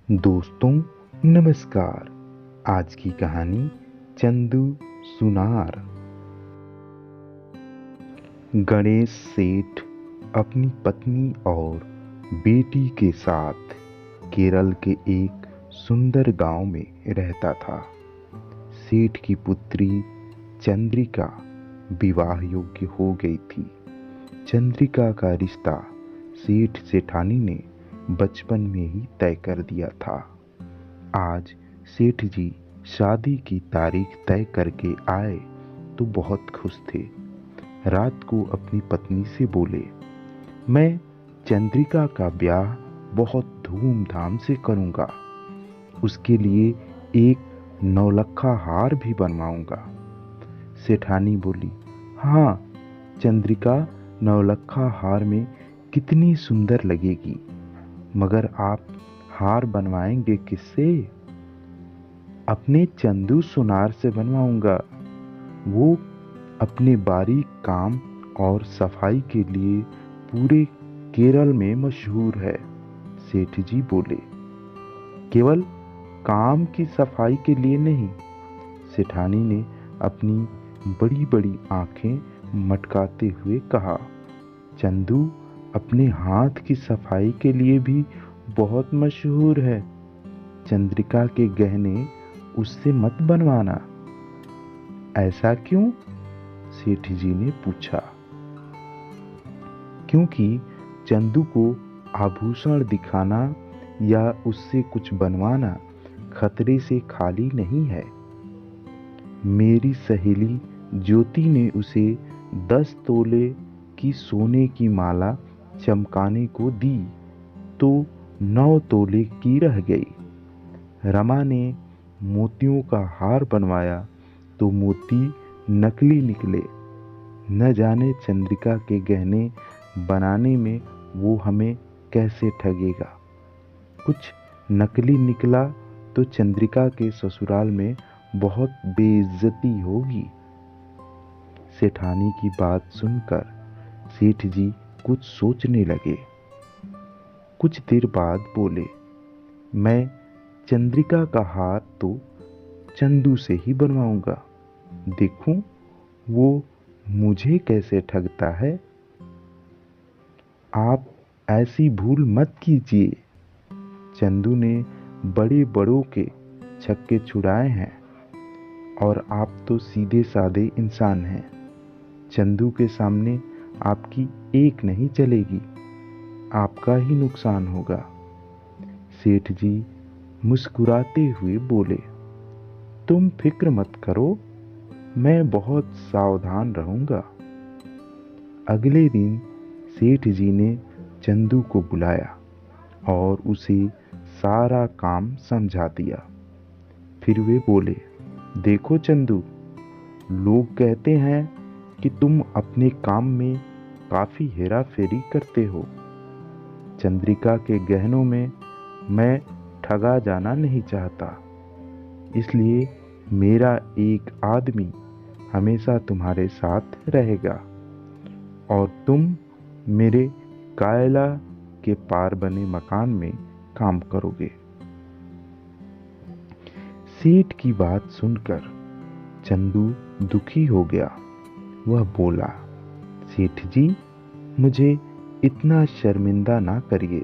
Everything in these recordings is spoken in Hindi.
दोस्तों नमस्कार। आज की कहानी चंदू सुनार। गणेश सेठ अपनी पत्नी और बेटी के साथ केरल के एक सुंदर गांव में रहता था। सेठ की पुत्री चंद्रिका विवाह योग्य हो गई थी। चंद्रिका का रिश्ता सेठ सेठानी ने बचपन में ही तय कर दिया था। आज सेठ जी शादी की तारीख तय करके आए तो बहुत खुश थे। रात को अपनी पत्नी से बोले, मैं चंद्रिका का ब्याह बहुत धूमधाम से करूंगा। उसके लिए एक नौलखा हार भी बनवाऊंगा। सेठानी बोली, हाँ, चंद्रिका नौलखा हार में कितनी सुंदर लगेगी, मगर आप हार बनवाएंगे किससे? अपने चंदू सुनार से बनवाऊंगा। वो अपने बारीक काम और सफाई के लिए पूरे केरल में मशहूर है। सेठ जी बोले, केवल काम की सफाई के लिए नहीं। सेठानी ने अपनी बड़ी बड़ी आंखें मटकाते हुए कहा, चंदू अपने हाथ की सफाई के लिए भी बहुत मशहूर है। चंद्रिका के गहने उससे मत बनवाना। ऐसा क्यों? सेठ जी ने पूछा। क्योंकि चंदू को आभूषण दिखाना या उससे कुछ बनवाना खतरे से खाली नहीं है। मेरी सहेली ज्योति ने उसे 10 तोले की सोने की माला चमकाने को दी तो 9 तोले की रह गई। रमा ने मोतियों का हार बनवाया तो मोती नकली निकले। न जाने चंद्रिका के गहने बनाने में वो हमें कैसे ठगेगा। कुछ नकली निकला तो चंद्रिका के ससुराल में बहुत बेइज्जती होगी। सेठानी की बात सुनकर सेठ जी कुछ सोचने लगे। कुछ देर बाद बोले, मैं चंद्रिका का हार तो चंदू से ही बनवाऊंगा। देखूं वो मुझे कैसे ठगता है। आप ऐसी भूल मत कीजिए। चंदू ने बड़े बड़ों के छक्के छुड़ाए हैं और आप तो सीधे साधे इंसान हैं। चंदू के सामने आपकी एक नहीं चलेगी, आपका ही नुकसान होगा। सेठ जी मुस्कुराते हुए बोले, तुम फिक्र मत करो, मैं बहुत सावधान रहूंगा। अगले दिन सेठ जी ने चंदू को बुलाया और उसे सारा काम समझा दिया। फिर वे बोले, देखो चंदू, लोग कहते हैं कि तुम अपने काम में काफी हेरा फेरी करते हो। चंद्रिका के गहनों में मैं ठगा जाना नहीं चाहता, इसलिए मेरा एक आदमी हमेशा तुम्हारे साथ रहेगा और तुम मेरे कायला के पार बने मकान में काम करोगे। सेठ की बात सुनकर चंदू दुखी हो गया। वह बोला, सेठ जी, मुझे इतना शर्मिंदा ना करिए।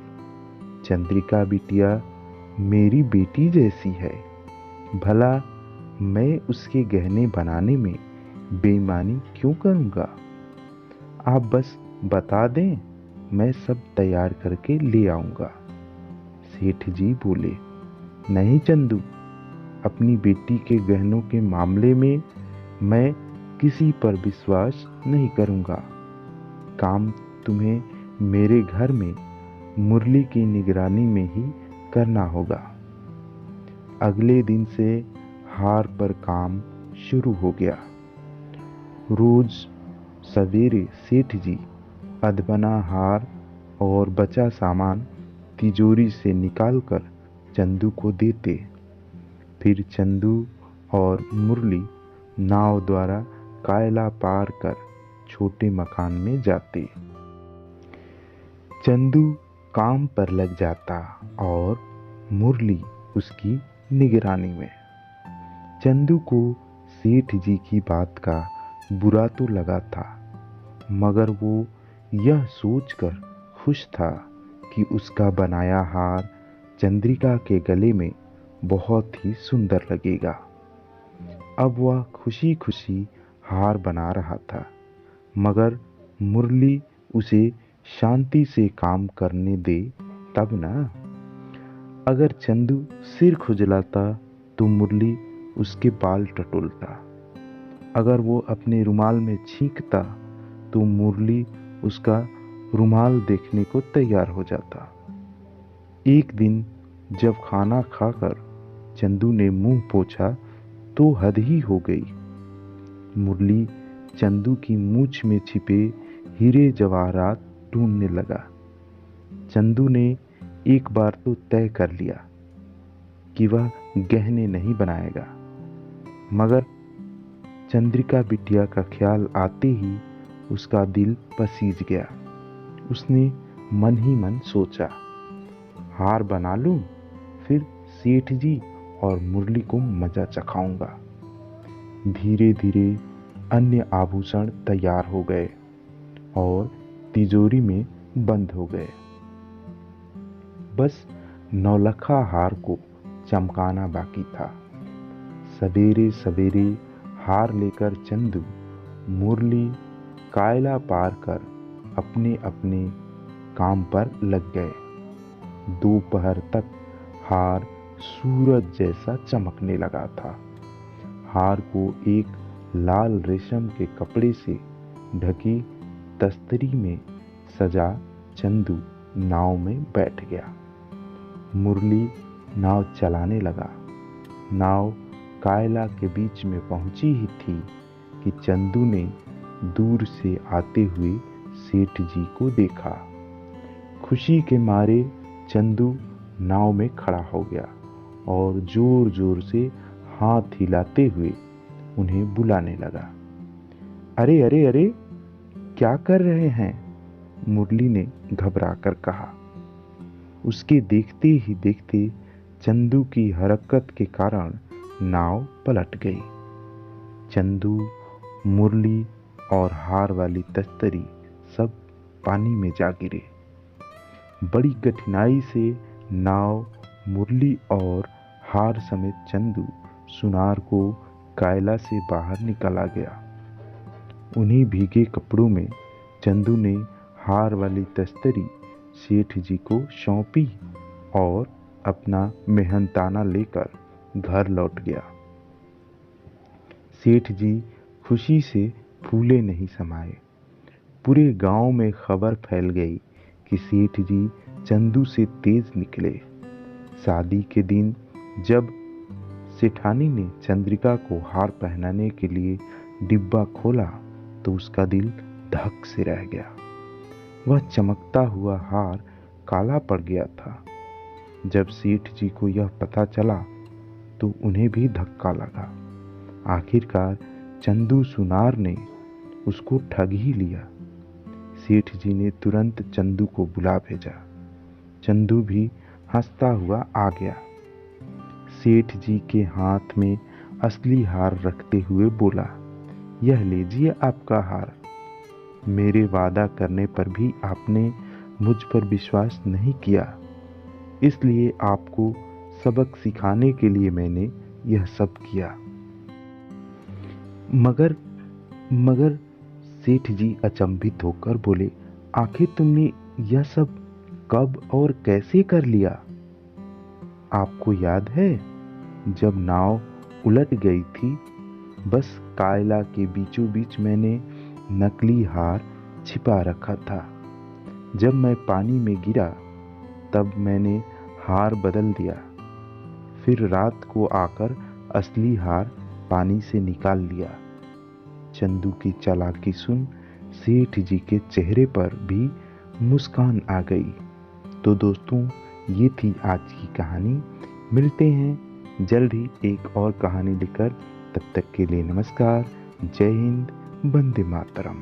चंद्रिका बिटिया मेरी बेटी जैसी है। भला मैं उसके गहने बनाने में बेईमानी क्यों करूंगा? आप बस बता दें, मैं सब तैयार करके ले आऊंगा। सेठ जी बोले, नहीं चंदू, अपनी बेटी के गहनों के मामले में मैं किसी पर विश्वास नहीं करूंगा। काम तुम्हें मेरे घर में मुरली की निगरानी में ही करना होगा। अगले दिन से हार पर काम शुरू हो गया। रोज सवेरे सेठ जी अधबना हार और बचा सामान तिजोरी से निकालकर चंदू को देते। फिर चंदू और मुरली नाव द्वारा कायला पार कर छोटे मकान में जाते। चंदू काम पर लग जाता और मुरली उसकी निगरानी में। चंदू को सेठ जी की बात का बुरा तो लगा था, मगर वो यह सोचकर खुश था कि उसका बनाया हार चंद्रिका के गले में बहुत ही सुंदर लगेगा। अब वह खुशी खुशी हार बना रहा था, मगर मुरली उसे शांति से काम करने दे तब ना। अगर चंदू सिर खुजलाता तो मुरली उसके बाल टटोलता। अगर वो अपने रुमाल में छींकता तो मुरली उसका रुमाल देखने को तैयार हो जाता। एक दिन जब खाना खाकर चंदू ने मुंह पोंछा तो हद ही हो गई। मुरली चंदू की मूंछ में छिपे हीरे जवाहरात ढूंढने लगा। चंदू ने एक बार तो तय कर लिया कि वह गहने नहीं बनाएगा, मगर चंद्रिका बिटिया का ख्याल आते ही उसका दिल पसीज गया। उसने मन ही मन सोचा, हार बना लूं, फिर सेठ जी और मुरली को मजा चखाऊंगा। धीरे धीरे अन्य आभूषण तैयार हो गए और तिजोरी में बंद हो गए। बस नौलखा हार को चमकाना बाकी था। सवेरे सवेरे हार लेकर चंदू, मुरली कायला पार कर अपने अपने काम पर लग गए। दोपहर तक हार सूरज जैसा चमकने लगा था। हार को एक लाल रेशम के कपड़े से ढकी तस्तरी में सजा चंदू नाव में बैठ गया। मुरली नाव चलाने लगा। नाव कायला के बीच में पहुंची ही थी कि चंदू ने दूर से आते हुए सेठ जी को देखा। खुशी के मारे चंदू नाव में खड़ा हो गया और जोर जोर से हाथ हिलाते हुए उन्हें बुलाने लगा। अरे अरे अरे, क्या कर रहे हैं? मुरली ने घबरा कर कहा। उसके देखते ही देखते चंदू की हरकत के कारण नाव पलट गई। चंदू, मुरली और हार वाली तस्तरी सब पानी में जा गिरे। बड़ी कठिनाई से नाव, मुरली और हार समेत चंदू सुनार को कायला से बाहर निकाला गया। उन्हीं भीगे कपड़ों में चंदू ने हार वाली तस्तरी सेठ जी को सौंपी और अपना मेहनताना लेकर घर लौट गया। सेठ जी खुशी से फूले नहीं समाये। पूरे गांव में खबर फैल गई कि सेठ जी चंदू से तेज निकले। शादी के दिन जब सेठानी ने चंद्रिका को हार पहनाने के लिए डिब्बा खोला तो उसका दिल धक से रह गया। वह चमकता हुआ हार काला पड़ गया था। जब सेठ जी को यह पता चला तो उन्हें भी धक्का लगा। आखिरकार चंदू सुनार ने उसको ठग ही लिया। सेठ जी ने तुरंत चंदू को बुला भेजा। चंदू भी हंसता हुआ आ गया। सेठ जी के हाथ में असली हार रखते हुए बोला, यह लीजिए आपका हार। मेरे वादा करने पर भी आपने मुझ पर विश्वास नहीं किया, इसलिए आपको सबक सिखाने के लिए मैंने यह सब किया। मगर सेठ जी अचंभित होकर बोले, आखिर तुमने यह सब कब और कैसे कर लिया? आपको याद है जब नाव उलट गई थी, बस कायला के बीचों बीच मैंने नकली हार छिपा रखा था। जब मैं पानी में गिरा तब मैंने हार बदल दिया, फिर रात को आकर असली हार पानी से निकाल लिया। चंदू की चालाकी सुन सेठ जी के चेहरे पर भी मुस्कान आ गई। तो दोस्तों, ये थी आज की कहानी। मिलते हैं जल्द ही एक और कहानी लेकर। तब तक के लिए नमस्कार। जय हिंद। वंदे मातरम।